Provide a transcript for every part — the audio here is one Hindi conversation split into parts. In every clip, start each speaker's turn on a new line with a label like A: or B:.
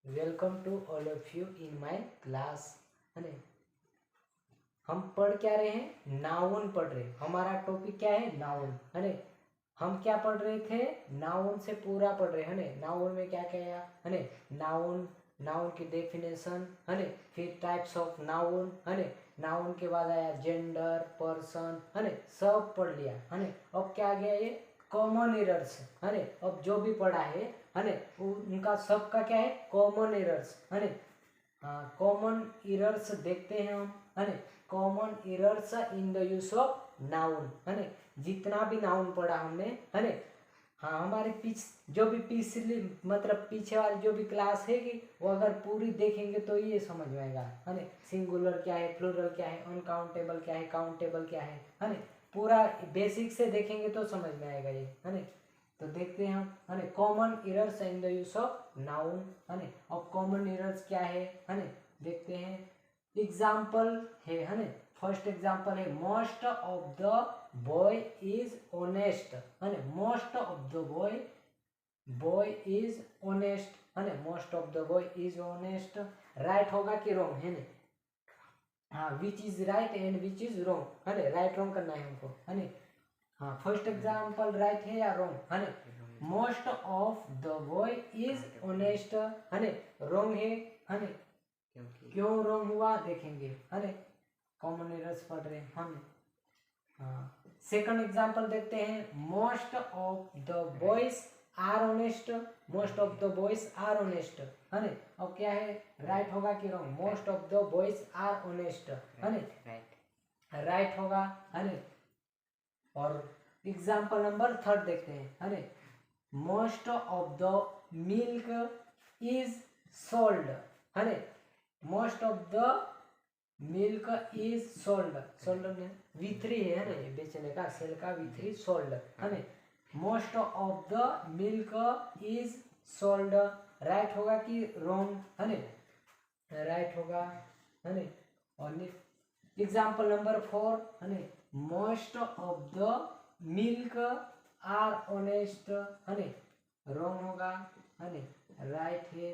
A: Welcome to all of you in my class. है हम पढ़ क्या रहे हैं? नाउन पढ़ रहे। हमारा टॉपिक क्या है? नाउन। है हम क्या पढ़ रहे थे? नाउन से पूरा पढ़ रहे हैं। नाउन में क्या क्या है? नाउन, नाउन की डेफिनेशन, है फिर टाइप्स ऑफ नाउन, है नाउन के बाद आया जेंडर, पर्सन, है सब पढ़ लिया। है अब क्या आ गया? ये कॉमन एरर्स। है अब जो भी पढ़ा है उनका सबका क्या है? Common errors. है हाँ, कॉमन एरर्स देखते हैं हम। है common errors in the use of noun. है जितना भी नाउन पढ़ा हमने, है हाँ हमारे जो भी पिछली मतलब पीछे वाली जो भी क्लास है कि वो अगर पूरी देखेंगे तो ये समझ में आएगा। है सिंगुलर क्या है, प्लूरल क्या है, अनकाउंटेबल क्या है, काउंटेबल क्या है पूरा बेसिक से देखेंगे तो समझ में आएगा ये। है तो देखते हैं हम। है common errors in the use of noun. है अब कॉमन एरर्स क्या है देखते हैं। एग्जाम्पल है फर्स्ट एग्जाम्पल है most of the boy is honest. है most of the boy is honest. है most of the boy is honest right होगा कि रॉन्ग? है हाँ which is right and which is wrong. है राइट रॉन्ग करना है हमको। है हाँ फर्स्ट एग्जाम्पल राइट है या रॉन्ग? है most of the boy is honest. है रॉन्ग है क्यों रॉन्ग हुआ देखेंगे। है कॉमन एरर्स पढ़ रहे हैं हम। हाँ सेकंड एग्जांपल देखते हैं। Most of the boys are honest. Most of the boys are honest. है अब क्या है? राइट होगा कि wrong? Most of the boys are honest. है राइट होगा। है और एग्जांपल नंबर थर्ड देखते हैं। है most of the milk is sold. है most of the milk is sold. Sold में V3 है ना बेचने का, सेल का V3 सोल्ड। है most of the milk is sold right होगा कि रॉन्ग? है राइट होगा। है और एग्जाम्पल नंबर 4 है most of the milk are honest. है रॉन्ग होगा। है राइट है।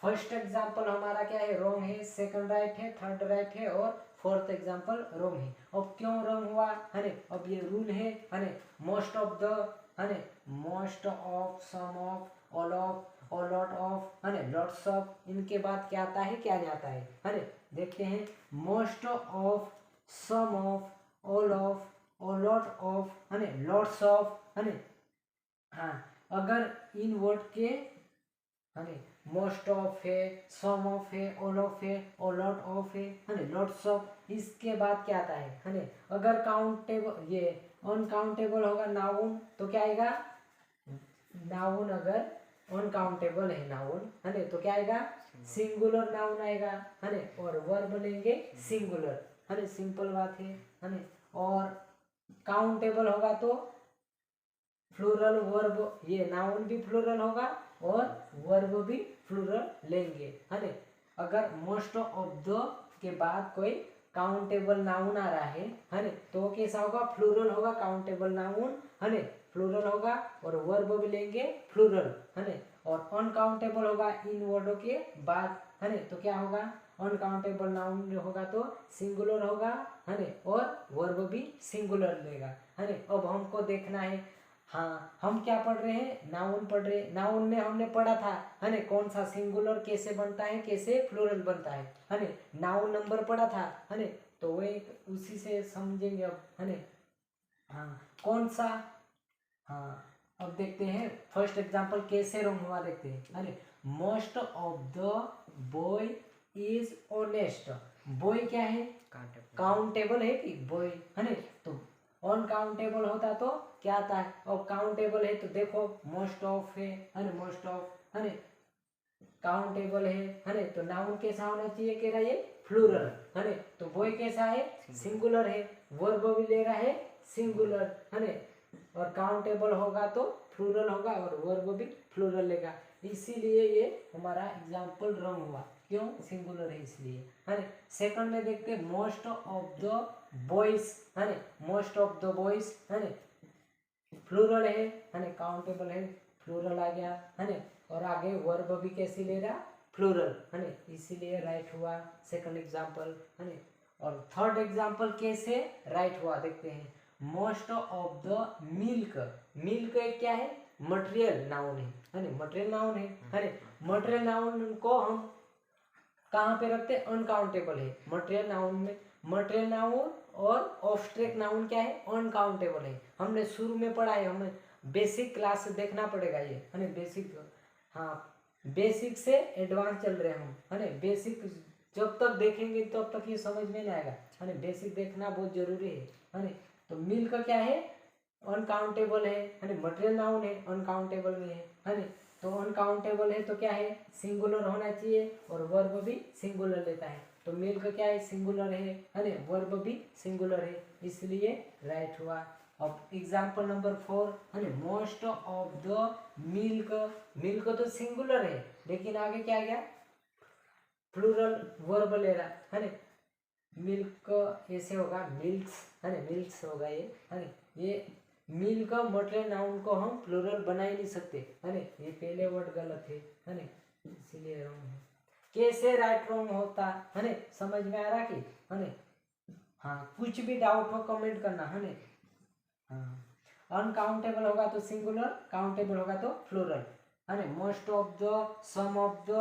A: फर्स्ट एग्जाम्पल हमारा क्या है? रॉन्ग है। सेकंड राइट है, थर्ड राइट है और फोर्थ एग्जाम्पल रॉन्ग है। अब क्यों रॉन्ग हुआ? है अब ये रूल है मोस्ट ऑफ द, है most of, some of, all of, और लॉट ऑफ, है लॉट्स ऑफ, इनके बाद क्या आता है क्या नहीं आता है देखते हैं। Most of, some of, all of, और लॉट ऑफ, है लॉट्स ऑफ। है हाँ अगर इन वर्ड के है मोस्ट ऑफ है, सम ऑफ है, ऑल ऑफ है और लॉट ऑफ है लॉट्स ऑफ, इसके बाद क्या आता है अगर काउंटेबल ये अनकाउंटेबल होगा नाउन तो क्या आएगा? नाउन अगर अनकाउंटेबल है नाउन है तो क्या आएगा? सिंगुलर नाउन आएगा। है और वर्ब लेंगे सिंगुलर। है सिंपल बात है और काउंटेबल होगा तो फ्लूरल वर्ब, ये नाउन भी फ्लूरल होगा और वर्ब भी फ्लूरल लेंगे। है अगर मोस्ट ऑफ द के बाद कोई काउंटेबल नाउन आ रहा है तो कैसा होगा? फ्लूरल होगा काउंटेबल नाउन। है फ्लूरल होगा और वर्ब भी लेंगे फ्लूरल। है और अनकाउंटेबल होगा इन वर्डों के बाद। है तो क्या होगा? अनकाउंटेबल नाउन होगा तो सिंगुलर होगा। है और वर्ब भी सिंगुलर लेगा। है अब हमको देखना है। हाँ हम क्या पढ़ रहे हैं? नाउन पढ़ रहे हैं। नाउन में हमने पढ़ा था है कौन सा सिंगुलर कैसे बनता है, कैसे प्लूरल बनता है नाउन नंबर पढ़ा था। है तो वो एक उसी से समझेंगे अब। है हाँ कौन सा? हाँ अब देखते हैं फर्स्ट एग्जांपल कैसे रॉन्ग हुआ देखते हैं। है most of the boy is honest. Boy क्या है? काउंटेबल है कि बॉय? है तो अनकाउंटेबल होता तो क्या आता है? और काउंटेबल है तो देखो मोस्ट ऑफ है मोस्ट ऑफ है काउंटेबल है तो नाउन कैसा होना चाहिए कह रहा है? फ्लूरल। है तो बॉय कैसा है? सिंगुलर है। वर्ब भी ले रहा है सिंगुलर। है और काउंटेबल होगा तो फ्लूरल होगा और वर्ब भी फ्लूरल लेगा। इसीलिए ये हमारा एग्जाम्पल रॉन्ग हुआ। क्यों? सिंगुलर है इसलिए। है सेकंड में देखते हैं मोस्ट ऑफ द बॉयज। है मोस्ट ऑफ द बॉयज है फ्लूरल है काउंटेबल है फ्लूरल आ गया। है और आगे वर्ब भी कैसे ले रहा? प्लूरल है ना, इसीलिए राइट हुआ सेकंड एग्जांपल है ना। और थर्ड एग्जांपल कैसे राइट हुआ देखते हैं। Most of the milk, milk एक क्या है, मटेरियल नाउन है ना, मटेरियल नाउन है ना। मटेरियल नाउन को हम कहाँ पे रखते हैं, अनकाउंटेबल है मटेरियल नाउन में। मटेरियल नाउन और ऑब्स्ट्रैक्ट नाउन क्या है, अनकाउंटेबल है। हमने शुरू में पढ़ा है, हमें बेसिक क्लास से देखना पड़ेगा ये है ना, बेसिक, हाँ बेसिक से एडवांस चल रहे हैं हम है ना। बेसिक जब तक देखेंगे तब तक ये समझ में नहीं आएगा है ना, बेसिक देखना बहुत जरूरी है ना। तो मिल्क का क्या है, अनकाउंटेबल है ना, मटेरियल नाउन है, अनकाउंटेबल में है ना। तो अनकाउंटेबल है तो क्या है, सिंगुलर होना चाहिए और वर्ब भी सिंगुलर लेता है। तो मिल्क क्या है, सिंगुलर है ना, वर्ब भी सिंगुलर है, इसलिए राइट हुआ। अब एग्जाम्पल नंबर 4 है ना, most of the milk, milk तो सिंगुलर है लेकिन आगे क्या गया, प्लूरल वर्ब ले रहा है ना। मिल्क ऐसे होगा, मिल्क्स है ना, मिल्क्स होगा ये है ना। ये मिल्क मटेरियल नाउन को हम प्लूरल बना ही नहीं सकते है ना, ये पहले वर्ड गलत है ना, इसीलिए रॉन्ग है। कैसे राइट रॉन्ग होता है ना, समझ में आ रहा कि है ना। हाँ कुछ भी डाउट हो कमेंट करना है ना। हाँ अनकाउंटेबल होगा तो सिंगुलर, काउंटेबल होगा तो प्लूरल है ना। Most of the, some of the,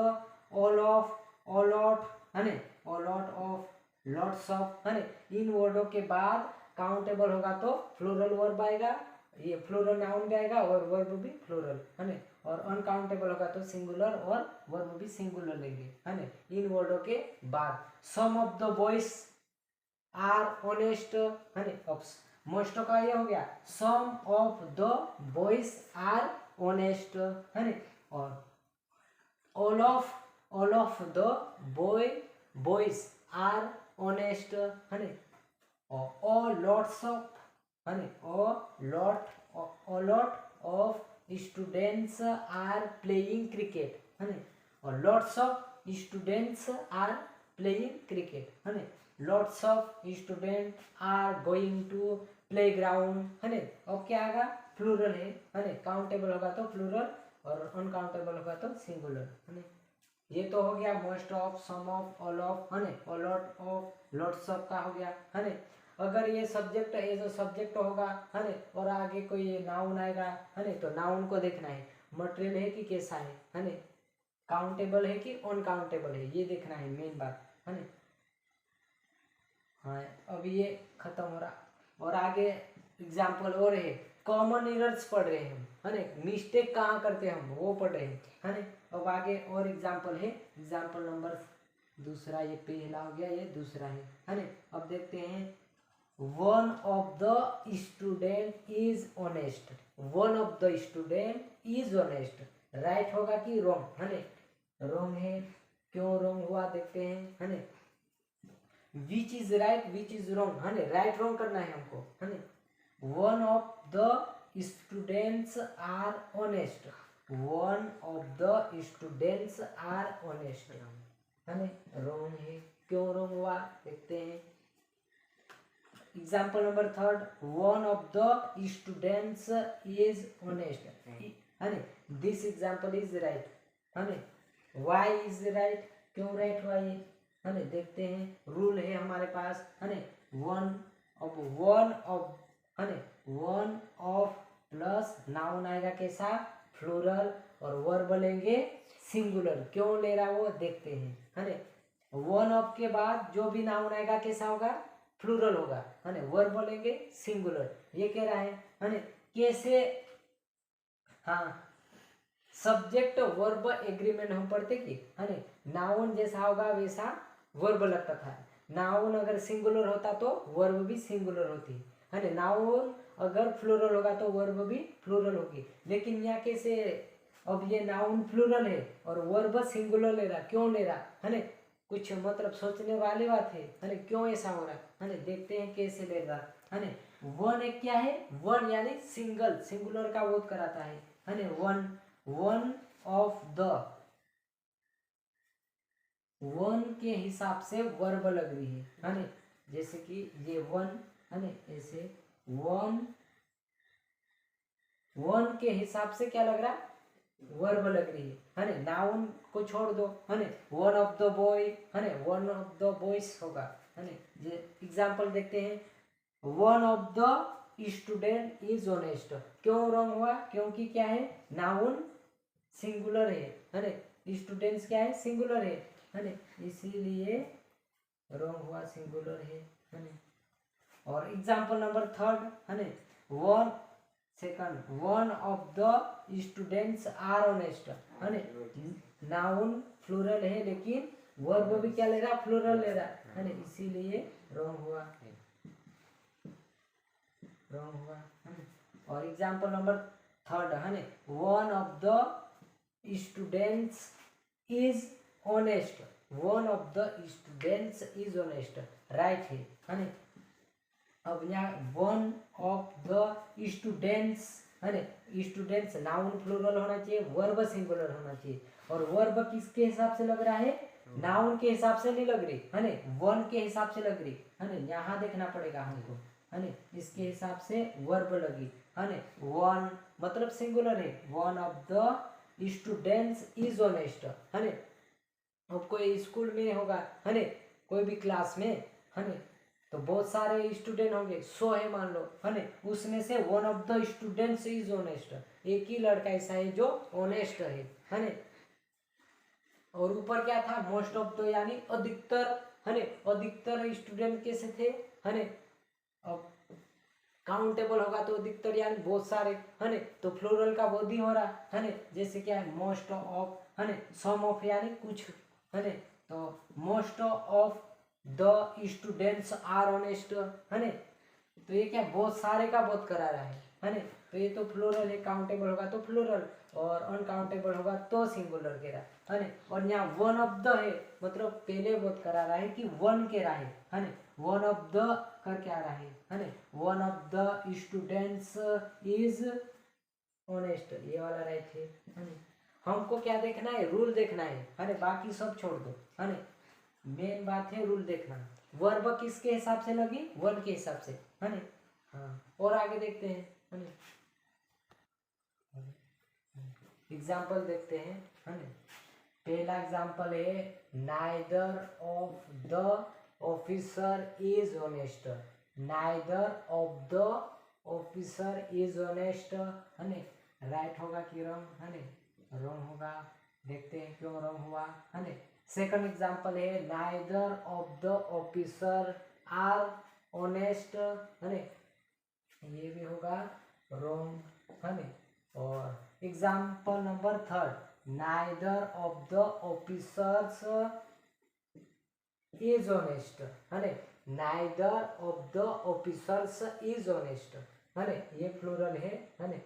A: all of, all out है ना, all out of, lots of है ना। इन वर्डों के बाद काउंटेबल होगा तो प्लूरल वर्ब आएगा, ये प्लूरल नाउन भी आएगा और वर्ब भी प्लूरल है ना। और अनकाउंटेबल होगा तो सिंगुलर और वर्ब भी सिंगुलर लेंगे है ना, इन वर्डों के बाद। Some of the boys are honest है ना, मोस्ट का ये हो गया, some of the boys are honest है ना। और all of the boys are honest है ना। और लॉट्स ऑफ है ना, lot of students are playing cricket है ना। और lots of students are playing cricket है ना। Lots of student are going to playground है ना। अब क्या आएगा, प्लूरल है ना, काउंटेबल होगा तो प्लूरल और अनकाउंटेबल होगा तो सिंगुलर है ना। ये तो हो गया most of, some of, all of है ना, और लॉट ऑफ, लॉट्स ऑफ का हो गया है ना। अगर ये सब्जेक्ट, ये जो सब्जेक्ट होगा है ना, और आगे कोई नाउन आएगा है ना, तो नाउन को देखना है मटेरियल है कि कैसा है ना, काउंटेबल है कि अनकाउंटेबल है, ये देखना है मेन बात है ना। हाँ अब ये खत्म हो रहा, और आगे एग्जाम्पल और है, कॉमन एरर्स पढ़ रहे हैं हम है ना, मिस्टेक कहाँ करते हैं हम वो पढ़ रहे हैं है ना। अब आगे और एग्जाम्पल है, एग्जाम्पल नंबर दूसरा, ये पहला हो गया, ये दूसरा है ना। अब देखते हैं, one of the student is honest, one of the student is honest, right होगा कि रॉन्ग है ना, रॉन्ग है। क्यों रॉन्ग हुआ देखते हैं है ना। Which is right, which is wrong है ना, राइट रॉन्ग करना है हमको है ना। One of the students are honest, one of the students are honest है ना, रॉन्ग है। क्यों रॉन्ग हुआ देखते हैं। Example number 3, one of the students is honest है ना, दिस एग्जाम्पल इज राइट है ना। वाई इज राइट, क्यों राइट हुआ ये है ना, देखते हैं। रूल है हमारे पास है ना, वन ऑफ है ना, वन ऑफ प्लस नाउन आएगा कैसा, प्लूरल, और वर्ब लेंगे सिंगुलर। क्यों ले रहा वो देखते हैं है ना। वन ऑफ के बाद जो भी नाउन आएगा कैसा होगा, प्लूरल होगा है ना, वर्ब लेंगे सिंगुलर, ये कह रहा है ना। कैसे, हाँ सब्जेक्ट वर्ब एग्रीमेंट हम पढ़ते कि है ना, नाउन जैसा होगा वैसा वर्ब लगता था। नाउन अगर सिंगुलर होता तो वर्ब भी सिंगुलर होती है ना। नाउन अगर प्लूरल होगा तो वर्ब भी प्लूरल होगी, लेकिन यहाँ कैसे, अब ये नाउन प्लूरल है और वर्ब सिंगुलर ले रहा, क्यों ले रहा है ना, कुछ मतलब सोचने वाली बात है ना, क्यों ऐसा हो रहा है ना, देखते हैं कैसे ले रहा है ना। वन एक क्या है, वन यानी सिंगल, सिंगुलर का बोध कराता है ना। वन ऑफ द, वन के हिसाब से वर्ब लग रही है ना, जैसे कि ये वन है ना, ऐसे वन के हिसाब से क्या लग रहा, वर्ब लग रही है ना। नाउन को छोड़ दो है ने, वन ऑफ द बॉय है ने, वन ऑफ द बॉयज होगा है ने। ये एग्जांपल देखते हैं, one of the student is honest. क्यों रॉन्ग हुआ? क्योंकि क्या है, नाउन सिंगुलर है ने, स्टूडेंट्स क्या है, सिंगुलर है ने, इसीलिए रॉन्ग हुआ, सिंगुलर है ने। और एग्जांपल नंबर थर्ड है ने, one second, one of the students are honest है ने, नाउन प्लूरल है लेकिन वर्ब भी क्या ले रहा, प्लूरल ले रहा है ने, इसीलिए रॉन्ग हुआ, रॉन्ग हुआ है ने। और एग्जांपल नंबर थर्ड है ने, one of the students is honest, one of the students is honest, right है ने। अब यहाँ वन ऑफ द स्टूडेंट्स है ने, स्टूडेंट्स नाउन प्लूरल होना चाहिए, वर्ब सिंगुलर होना चाहिए। और वर्ब किसके हिसाब से लग रहा है, नाउन के हिसाब से नहीं लग रही है ने, वन के हिसाब से लग रही है ने, यहाँ देखना पड़ेगा हमको है ने, इसके हिसाब से वर्ब लगी है ने। वन मतलब सिंगुलर है, one of the students is honest है ने। अब कोई स्कूल में होगा है ने, कोई भी क्लास में है ने, तो बहुत सारे स्टूडेंट होंगे, 100 है मान लो है ने, उसमें से one of the students is honest, एक ही लड़का ऐसा है जो ऑनेस्ट है ने। और ऊपर क्या था, मोस्ट ऑफ द यानी अधिकतर है ने, अधिकतर स्टूडेंट कैसे थे है ने। अब काउंटेबल होगा तो अधिकतर यानी बहुत सारे है ने, तो फ्लोरल का बोध ही हो रहा है ने, जैसे क्या है मोस्ट ऑफ है ने, सम ऑफ यानी कुछ है ने, तो most of the students are honest है ने, तो ये क्या बहुत सारे का बोध करा रहा है ने, तो ये तो फ्लोरल है, काउंटेबल होगा तो फ्लोरल और अनकाउंटेबल होगा तो सिंगुलर कह रहा है ने। और यहाँ वन ऑफ द है मतलब पहले बोध करा रहा है कि वन कह रहा है ने, वन ऑफ द कर क्या रहा है ने, one of the students is honest, ये वाला राइट है ने। हमको क्या देखना है, रूल देखना है ने, बाकी सब छोड़ दो है ने, मेन बात है रूल देखना। वर्ब किसके हिसाब से लगी, वन के हिसाब से है ने। हाँ, और आगे देखते हैं है ने, एग्जाम्पल देखते हैं है ने। पहला एग्जाम्पल है, neither of the officer is honest, neither of the officer is honest है ने, राइट होगा कि रॉन्ग है ने, रॉन्ग होगा, देखते हैं क्यों रॉन्ग हुआ है ने। सेकंड एग्जांपल है, neither of the officer are honest है ने, ये भी होगा रॉन्ग है ने। और example number third, neither of the officers is honest है ने, neither of the officers is honest है ने, ये प्लूरल है ने,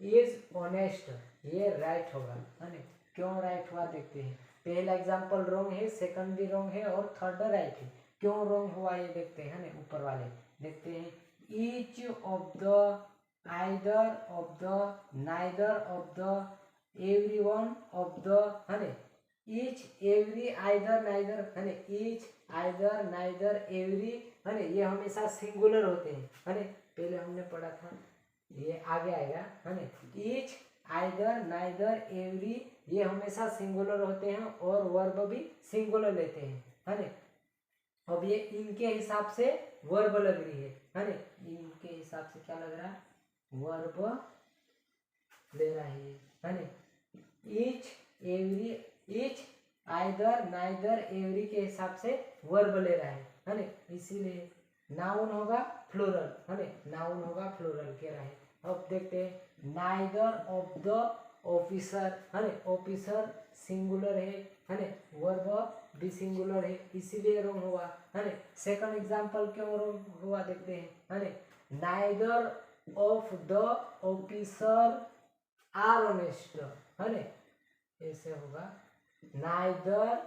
A: इज ऑनेस्ट ये राइट होगा है ने। क्यों राइट हुआ देखते हैं, पहला एग्जांपल रॉन्ग है, सेकंड भी रॉन्ग है और थर्ड राइट है। क्यों रॉन्ग हुआ ये देखते हैं ना, ऊपर वाले देखते हैं, each of the, either of the, neither of the, every one of the है ना, ईच एवरी आइदर नाइदर है ना, ईच आइदर नाइदर एवरी है ना, ये हमेशा सिंगुलर होते हैं है ना, पहले हमने पढ़ा था, ये आगे आएगा है ना। ईच आइदर नाइदर एवरी ये हमेशा सिंगुलर होते हैं और वर्ब भी सिंगुलर लेते हैं है ना। अब ये इनके हिसाब से वर्ब लग रही है ना, इनके हिसाब से क्या लग रहा है, वर्ब ले रहा है ना। Each every, each either neither every के हिसाब से वर्ब ले रहा है ना, इसीलिए नाउन होगा प्लूरल है ना, नाउन होगा प्लूरल कह रहा है। अब देखते हैं, नाइदर ऑफ द ऑफिसर है ना, ऑफिसर सिंगुलर है ना, वर्ब भी सिंगुलर है, इसीलिए रॉन्ग हुआ है ना। सेकंड एग्जांपल क्यों रॉन्ग हुआ देखते हैं है ना, neither of the officer are honest है ना, ऐसे होगा, neither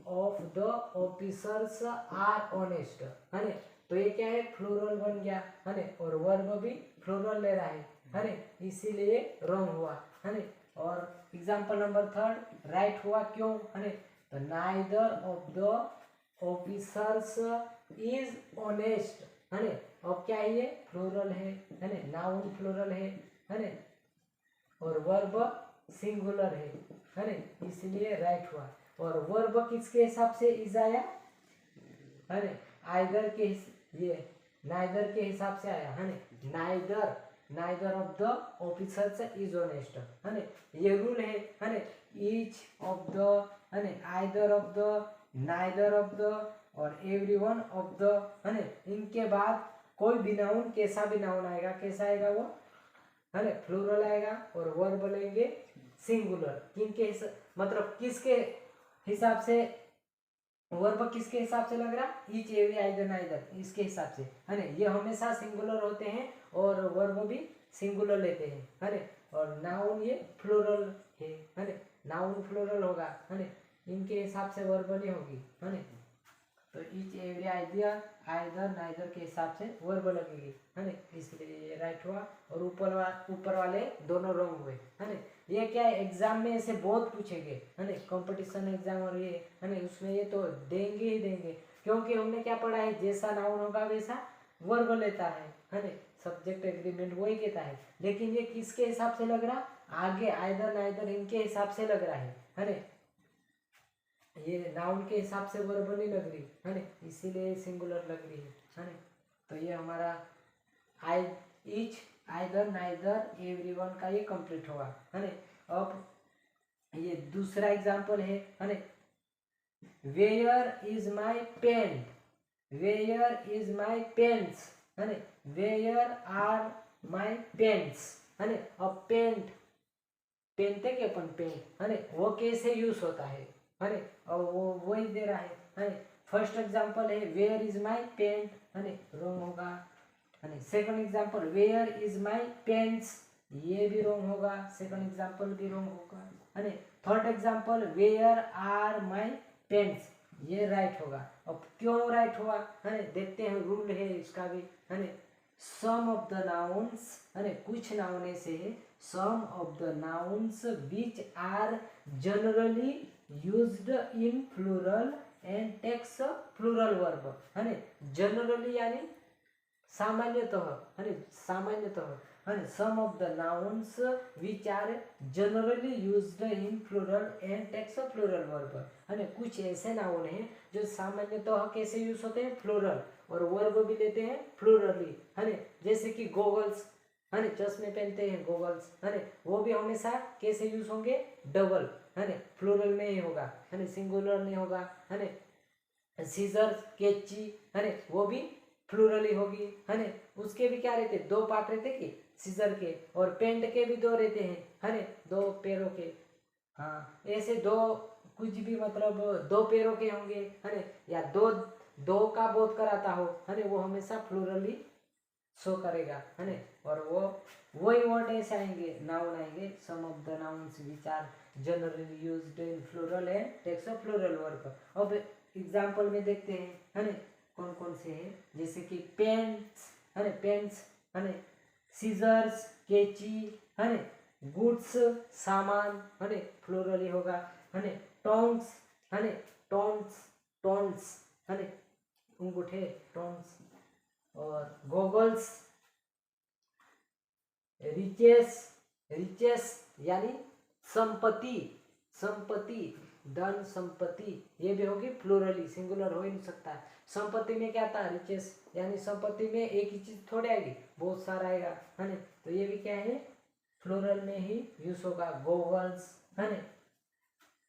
A: of the officers are honest है ना, तो ये क्या है, प्लूरल बन गया है ना, और वर्ब भी प्लूरल ले रहा है ना, इसीलिए रॉन्ग हुआ है ना। और एग्जांपल नंबर थर्ड राइट हुआ, क्यों है ना, तो neither of the officers is honest है ना, अब क्या है, ये प्लूरल है ना, नाउन प्लूरल है ना, और वर्ब सिंगुलर है ना, इसलिए राइट हुआ। और वर्ब किसके हिसाब से इज आया है ना, आइदर के, ये नाइदर के हिसाब से आया है ना, neither of the officers is honest है ना, ये रूल है ना, ईच ऑफ द है ना, either of the, neither of the और एवरीवन ऑफ द है ना, इनके बाद कोई भी नाउन, कैसा भी नाउन आएगा, कैसा आएगा वो है ना, प्लूरल आएगा। और वर्ब लेंगे सिंगुलर, किनके मतलब किसके हिसाब से, वर्ब किसके हिसाब से लग रहा, ईच एवरी आइदर नाइदर, इसके हिसाब से है ना, ये हमेशा सिंगुलर होते हैं और वर्ब भी सिंगुलर लेते हैं है ना। और नाउन ये प्लूरल है ना, नाउन प्लूरल होगा है ना, इनके हिसाब से वर्ब नहीं होगी है ना। तो each every either either neither के हिसाब से वर्ब लगेगी है ना, इसलिए ये राइट हुआ। और ऊपर वाले दोनों रॉन्ग हुए है ना। ये क्या है, एग्जाम में ऐसे बहुत पूछेंगे है ना, कंपटीशन एग्जाम और ये है ना, उसमें ये तो देंगे ही देंगे, क्योंकि हमने क्या पढ़ा है, जैसा नाउन होगा वैसा वर्ब लेता है ना, सब्जेक्ट एग्रीमेंट वही कहता है। लेकिन ये किसके हिसाब से लग रहा, आगे आइदर नाइदर इनके हिसाब से लग रहा है ना, ये नाउन के हिसाब से वर्ब नहीं लग रही है ना, इसीलिए सिंगुलर लग रही है ना। तो ये हमारा आई ईच आइदर नाइदर एवरीवन का ये कंप्लीट होगा है ना। अब ये दूसरा एग्जांपल है ना, where is my pen, where is my pens है ना, वेयर आर माय पेन्स है ना। अब पेंट, पेनते के अपन पेंट है ना, वो कैसे यूज होता है ना, और वो वही दे रहा है ना। फर्स्ट एग्जांपल है वेयर इज माय पेंट है ना, रॉन्ग होगा है ना। Second example where is my pens, ये भी रॉन्ग होगा, सेकंड एग्जांपल भी रॉन्ग होगा है ना। Third example where are my pens, ये राइट होगा। अब क्यों राइट हुआ है ना, देखते हैं, रूल है इसका भी है ना। सम ऑफ द नाउन्स है ना, कुछ नाउन ऐसे है, some of the nouns which are generally used in plural and takes plural verb है ना। जनरली यानी सामान्यतः है ना, सामान्यतः है ना, some of the nouns which are generally used in plural and takes plural verb है ना। कुछ ऐसे नाउन हैं जो सामान्यतः कैसे यूज होते हैं, प्लूरल, और वर्ब भी लेते हैं प्लूरली है ना। जैसे कि गोगल्स है ना, चश्मे पहनते हैं गोगल्स है ना, वो भी हमेशा कैसे यूज होंगे, डबल है ना, प्लूरल में ही होगा है ना, सिंगुलर नहीं होगा है ना। सीजर्स, कैंची है ना, वो भी प्लूरल ही होगी है ना। उसके भी क्या रहते, दो पार्ट रहते कि सीजर के, और पेंट के भी दो रहते हैं है ना, दो पैरों के। हाँ, ऐसे दो कुछ भी मतलब दो पैरों के होंगे है ना, या दो का बोध कराता हो है ना, वो हमेशा प्लूरली शो करेगा है ना। और वो वही वर्ड ऐसे आएंगे, नाउन आएंगे, some of the nouns which are generally used in plural and takes of plural verb. अब एग्जांपल में देखते हैं है ना, कौन कौन से हैं, जैसे कि पेन्स है ना, पेन्स है ना, सीजर्स, कैंची है ना, गुड्स, सामान है ना, प्लूरल ही होगा है ना। टोन्स है ना, टोन्स, टोन्स है ना, अंगूठे, टोन्स। और गॉगल्स, रिचेस, रिचेस यानी संपत्ति, संपत्ति, धन संपत्ति, ये भी होगी प्लूरली, सिंगुलर हो ही नहीं सकता। संपत्ति में क्या था, रिचेस, यानी संपत्ति में एक ही चीज थोड़े आएगी, बहुत सारा आएगा है ना, तो ये भी क्या है, प्लूरल में ही यूज होगा, गॉगल्स है ना।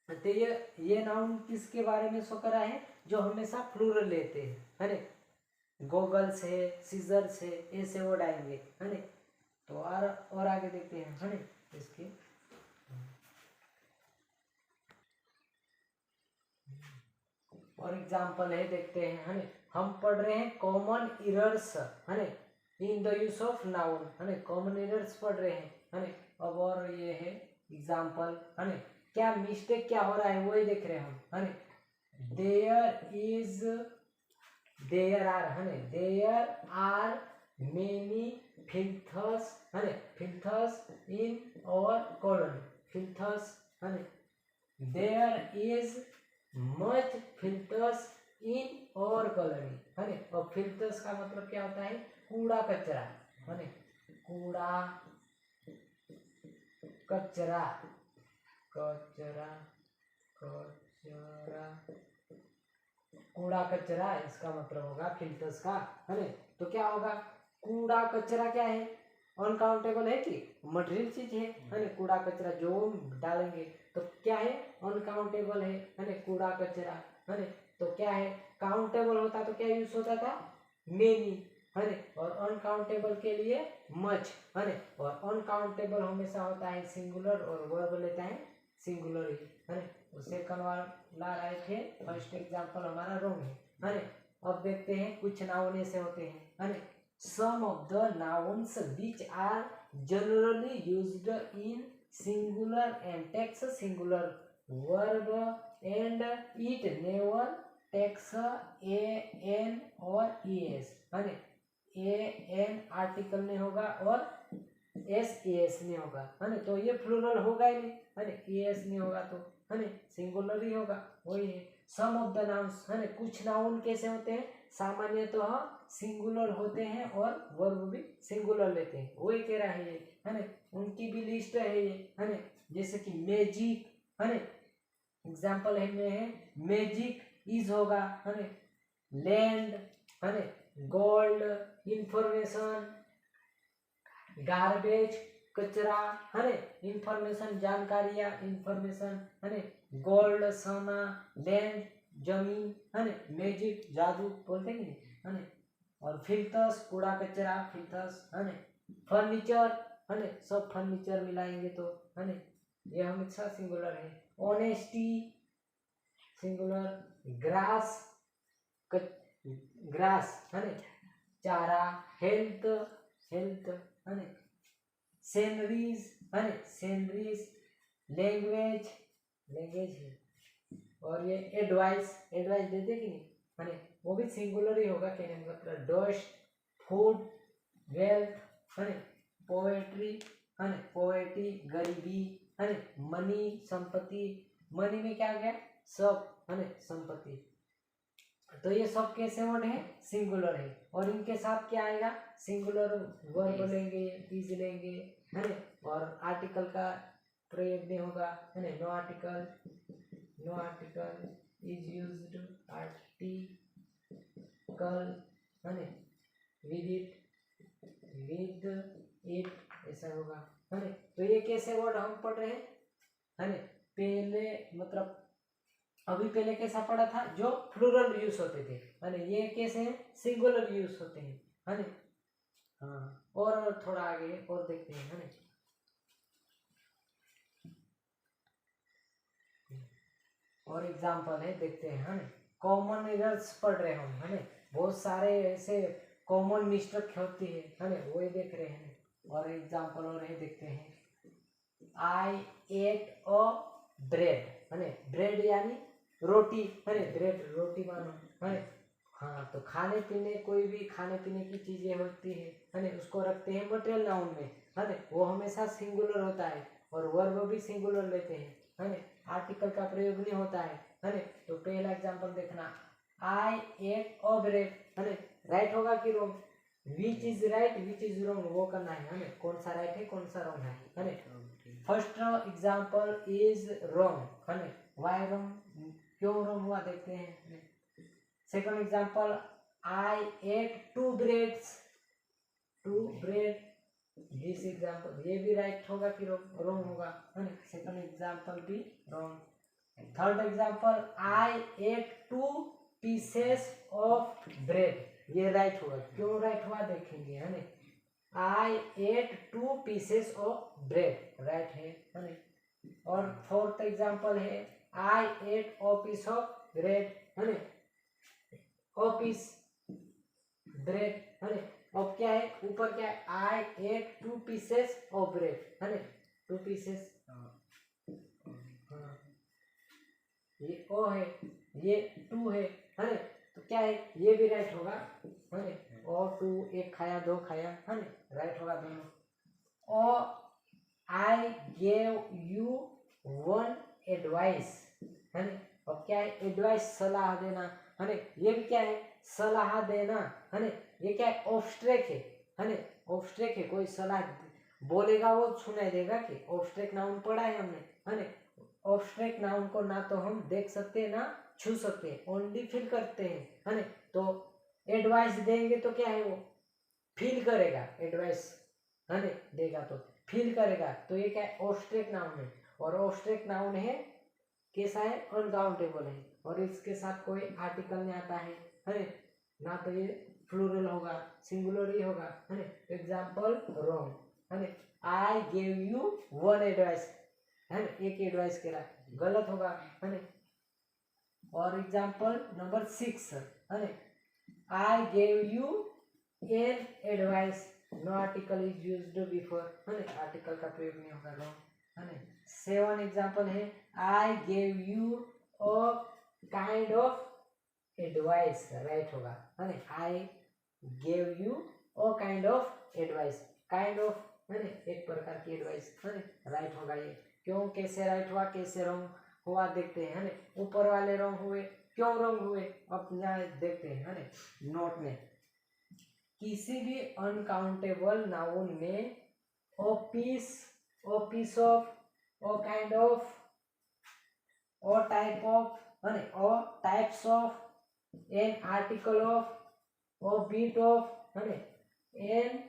A: तो ये नाउन किसके बारे में शो करा है, जो हमेशा प्लूरल लेते हैं है ना, गॉगल्स है, सीजर्स है, ऐसे वर्ड आएंगे है ना। तो और आगे देखते हैं है ना इसके। और एग्जांपल है, देखते हैं है ना। हम पढ़ रहे हैं कॉमन एरर्स है ना in the use of noun है ना, कॉमन एरर्स पढ़ रहे हैं है ना। अब और ये है एग्जांपल है ना, क्या मिस्टेक क्या हो रहा है वही देख रहे हैं हम है ना। देयर आर है ना, देयर आर मेनी फिल्थर्स है ना, फिल्थर्स इन आवर कॉलोनी, फिल्थर्स है ना, there is much filters in our colony है ना। और फिल्टर्स का मतलब क्या होता है, कूड़ा कचरा है ना, कूड़ा कचरा कचरा, कचरा, कूड़ा कचरा इसका मतलब होगा फिल्टर्स का, है ना। तो क्या होगा, कूड़ा कचरा क्या है, अनकाउंटेबल है कि मटेरियल चीज है ना। कूड़ा कचरा जो डालेंगे तो क्या है, अनकाउंटेबल है ना, कूड़ा कचरा, है ना। तो क्या है, काउंटेबल होता तो क्या यूज होता था, मेनी, है ना, और अनकाउंटेबल के लिए मच, है ना। और अनकाउंटेबल हमेशा होता है सिंगुलर और वर्ब लेता है सिंगुलर ही, है ना। तो सेकंड वाला राइट है, फर्स्ट एग्जांपल हमारा रॉन्ग है ना। अब देखते हैं कुछ नाउन ऐसे होते हैं, है ना। Some of the nouns which are generally used in singular and takes singular verb and it never takes a an और ई एस, है ना। ए एन आर्टिकल नहीं होगा और एस ए एस नहीं होगा, है ना। तो ये प्लूरल होगा ही नहीं, है ना, ए एस नहीं होगा तो, है ना, सिंगुलर ही होगा, वही है। सम ऑफ द नाउन्स, है ना, कुछ नाउन कैसे होते हैं, सामान्यतः सिंगुलर होते हैं और वर्ब भी सिंगुलर लेते हैं, वही कह रहा है ये, है ना। उनकी भी लिस्ट है ये, है ना। जैसे कि मैजिक, है ना, एग्जाम्पल है मैजिक इज होगा, है ना। लैंड, है ना, गोल्ड, इंफॉर्मेशन, गार्बेज कचरा, है ना, इंफॉर्मेशन जानकारियां, इंफॉर्मेशन, है ना, गोल्ड सोना, लैंड जमीन, है ना, मैजिक जादू बोलते हैं, है ना। और फिल्टर्स कूड़ा कचरा, फिल्टर्स, है ना। फर्नीचर, है ना, सब फर्नीचर मिलाएंगे तो, है ना, ये हमेशा सिंगुलर है। ऑनेस्टी सिंगुलर, ग्रास ग्रास, है ना, चारा, हेल्थ हेल्थ, है ना, सेनरीज, है ना, सेनरीज, लैंग्वेज लैंग्वेज है। और ये एडवाइस एडवाइस देते कि नहीं, है ना, वो भी सिंगुलर ही होगा, कहने का मतलब। डस्ट, फूड, वेल्थ, है ना, पोएट्री, है ना, पोएट्री, गरीबी, है ना, मनी संपत्ति, मनी में क्या आ गया, सब, है ना, संपत्ति। तो ये सब कैसे वर्ड है, सिंगुलर है, और इनके साथ क्या आएगा, सिंगुलर वर्ब लेंगे, इज लेंगे, है ना। और आर्टिकल का प्रयोग नहीं होगा, है ना, no article is used, article, है ना, विद इट ऐसा होगा, है ना। तो ये कैसे वर्ड हम पढ़ रहे हैं, है ना। पहले मतलब अभी पहले कैसा पढ़ा था, जो प्लूरल यूज होते थे, है ना। ये कैसे हैं, सिंगुलर यूज होते हैं, है ना। हाँ, और थोड़ा आगे और देखते हैं, है ना। और एग्जांपल है, देखते हैं, है ना। कॉमन एरर्स पढ़ रहे हम, है ना। बहुत सारे ऐसे कॉमन मिस्टेक होती है ना, वही देख रहे हैं। और एग्जांपल और है, देखते हैं। आई एट अ ब्रेड, है ना, ब्रेड यानी रोटी, है ना, ब्रेड रोटी मानो, है ना। हाँ, तो खाने पीने, कोई भी खाने पीने की चीजें होती है ना, उसको रखते हैं मटेरियल नाउन में, है ना, वो हमेशा सिंगुलर होता है, और वर्ब भी सिंगुलर लेते हैं, है ना, आर्टिकल का प्रयोग नहीं होता है ना। तो पहला एग्जांपल देखना, आई एट अ ब्रेड, है ना, राइट होगा कि wrong, which is right which is wrong वो करना है ना, कौन सा राइट है कौन सा रॉन्ग है ना। फर्स्ट एग्जांपल इज रॉन्ग, है ना, व्हाई रॉन्ग, क्यों रॉन्ग हुआ देखते हैं। Second example, I ate two bread, this example, ये भी राइट होगा कि रॉन्ग होगा, है ना, सेकंड एग्जांपल भी wrong. Third example, I ate two pieces of bread, ये राइट होगा, क्यों राइट हुआ देखेंगे, है ना। I ate two pieces of bread, right है ना। और फोर्थ एग्जांपल है, I ate a piece of bread, है ना, अ पीस ब्रेड, है ना। अब क्या है, ऊपर क्या है, I ate two pieces of bread, है ना, टू पीसेस, हाँ, ये ओ है, ये टू है ना। तो क्या है, ये भी राइट होगा, है ना, और टू, एक खाया दो खाया, है ना, राइट होगा दोनों। और आई गेव यू वन एडवाइस, है ना। अब क्या है, एडवाइस सलाह देना, है ना, ये भी क्या है, सलाह देना, है ना। ये क्या है, ऑब्स्ट्रैक्ट है ना, ऑब्स्ट्रैक्ट है, कोई सलाह बोलेगा वो सुनाई देगा कि ऑब्स्ट्रैक्ट नाउन पढ़ा है हमने, है ना। ऑब्स्ट्रैक्ट नाउन को ना तो हम देख सकते हैं ना छू सकते हैं, ओनली फील करते हैं, है ना। तो एडवाइस देंगे तो क्या है, वो फील करेगा, एडवाइस है ना देगा तो फील करेगा, तो ये क्या है, ऑब्स्ट्रैक्ट नाउन है। और ऑब्स्ट्रैक्ट नाउन है कैसा है, अनकाउंटेबल है, और इसके साथ कोई आर्टिकल नहीं आता है ना, तो ये प्लूरल होगा, सिंगुलर ही होगा, है ना। एग्जाम्पल रॉन्ग, है ना, I gave you one advice, है ना, एक एडवाइस कह रहा, गलत होगा, है ना। और एग्जाम्पल नंबर 6, है ना, I gave you an advice, no article is used before, है ना, आर्टिकल का प्रयोग नहीं होगा, रॉन्ग, है ना। 7 एग्जाम्पल है, आई gave you a kind of advice, right होगा, है ना, I gave you a kind of advice, kind of, है ना, एक प्रकार की एडवाइस, है ना, राइट होगा ये। क्यों, कैसे राइट हुआ, कैसे रॉन्ग हुआ देखते हैं, है ना। ऊपर वाले रॉन्ग हुए, क्यों रॉन्ग हुए, अब यहाँ देखते हैं, है ना। नोट में किसी भी अनकाउंटेबल नाउन में a piece of, a kind of, a type of, है ना, a types of, an article of, a bit of, है ना, एन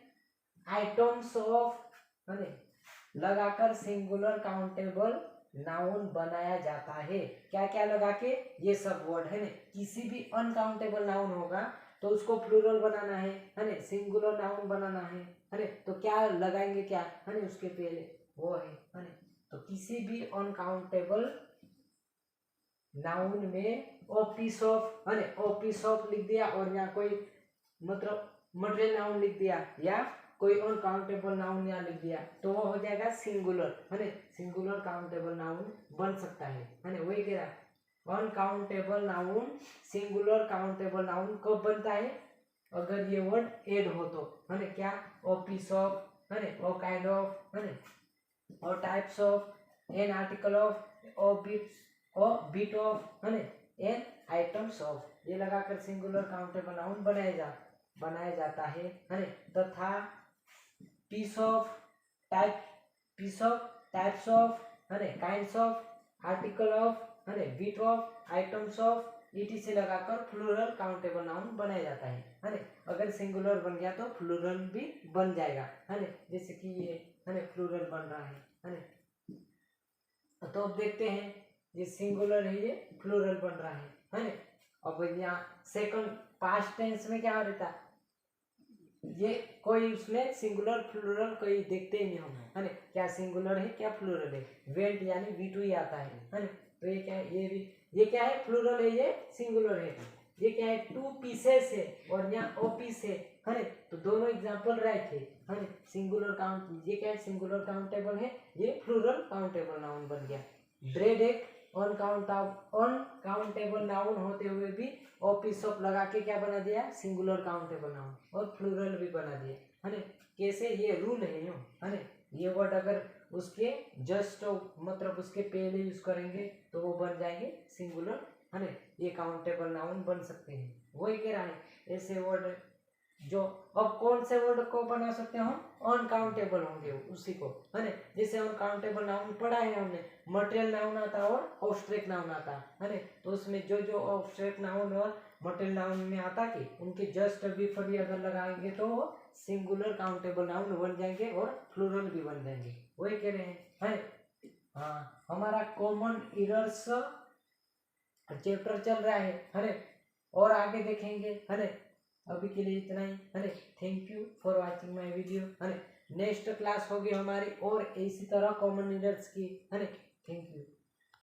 A: आइटम्स ऑफ, है ना, लगाकर सिंगुलर काउंटेबल नाउन बनाया जाता है। क्या क्या लगा के, ये सब वर्ड, है ना। किसी भी अनकाउंटेबल नाउन होगा तो उसको प्लूरल बनाना है ना, सिंगुलर नाउन बनाना है ना, तो क्या लगाएंगे, क्या है ना, उसके पहले वो है ना। तो किसी भी अनकाउंटेबल नाउन में ओ पीस ऑफ, है ना, ओ पीस ऑफ लिख दिया, और यहाँ कोई मतलब मटेरियल नाउन लिख दिया, या कोई अनकाउंटेबल नाउन यहाँ लिख दिया, तो वो हो जाएगा सिंगुलर, है ना, सिंगुलर काउंटेबल नाउन बन सकता है ना। वही कह रहा, uncountable noun singular countable noun कब बनता है, अगर ये वर्ड एड हो तो, है ना। क्या, ओ पीस ऑफ, है ना, ओ काइंड ऑफ, है ना, और types of, an article of, a bit of, है ना, एन आइटम्स ऑफ, ये लगाकर सिंगुलर काउंटेबल नाउन बनाया जाता है ना। तथा पीस ऑफ टाइप्स ऑफ, है ना, काइंड्स ऑफ, आर्टिकल ऑफ, है ना, बीट ऑफ, आइटम्स ऑफ, ईटी से लगाकर प्लूरल काउंटेबल नाउन बनाया जाता है ना। अगर सिंगुलर बन गया तो प्लूरल भी बन जाएगा, है ना, जैसे कि ये, है ना, प्लूरल बन रहा है ना। तो अब देखते हैं, ये सिंगुलर है, ये प्लूरल बन रहा है ना। अब यहाँ सेकंड पास्ट टेंस में क्या रहता, ये कोई उसमें सिंगुलर प्लूरल कोई देखते ही नहीं हम, है ना, क्या सिंगुलर है क्या प्लूरल है, वेंट यानी वी2 ही आता है ना। तो ये क्या है, ये क्या है, प्लूरल है, ये सिंगुलर है, ये क्या है, 2 पीसेस है, और यहाँ ओ पीस है ना। तो दोनों एग्जांपल राइट है ना। सिंगुलर काउंट, ये क्या है, सिंगुलर काउंटेबल है, ये प्लूरल काउंटेबल नाउन बन गया। ब्रेड एक अनकाउंटेबल नाउन होते हुए भी ओ पीस ऑफ लगा के क्या बना दिया, सिंगुलर काउंटेबल नाउन, और प्लूरल भी बना दिया, है ना। कैसे, ये रूल है यूं, है ना। ये वर्ड अगर उसके जस्ट मतलब उसके पहले यूज करेंगे तो वो बन जाएंगे सिंगुलर, है ना, ये काउंटेबल नाउन बन सकते हैं। वही कह रहा है, ऐसे वर्ड जो, अब कौन से वर्ड को बना सकते हैं हम, अनकाउंटेबल होंगे उसी को, है ना। जैसे अनकाउंटेबल नाउन पढ़ा है हमने, मटेरियल नाउन आता और ऑब्स्ट्रैक्ट नाउन आता, है ना। तो उसमें जो ऑब्स्ट्रैक्ट नाउन और मटेरियल नाउन में आता कि उनके जस्ट बिफोर भी अगर लगाएंगे तो सिंगुलर काउंटेबल नाउन बन जाएंगे और प्लूरल भी बन जाएंगे, वही कह रहे हैं, है। हाँ, हमारा कॉमन एरर्स चैप्टर चल रहा है ना, और आगे देखेंगे, है ना। अभी के लिए इतना ही, है ना। Thank you for watching my video, है ना। नेक्स्ट क्लास होगी हमारी और इसी तरह कॉमन एरर्स की, है ना। Thank you.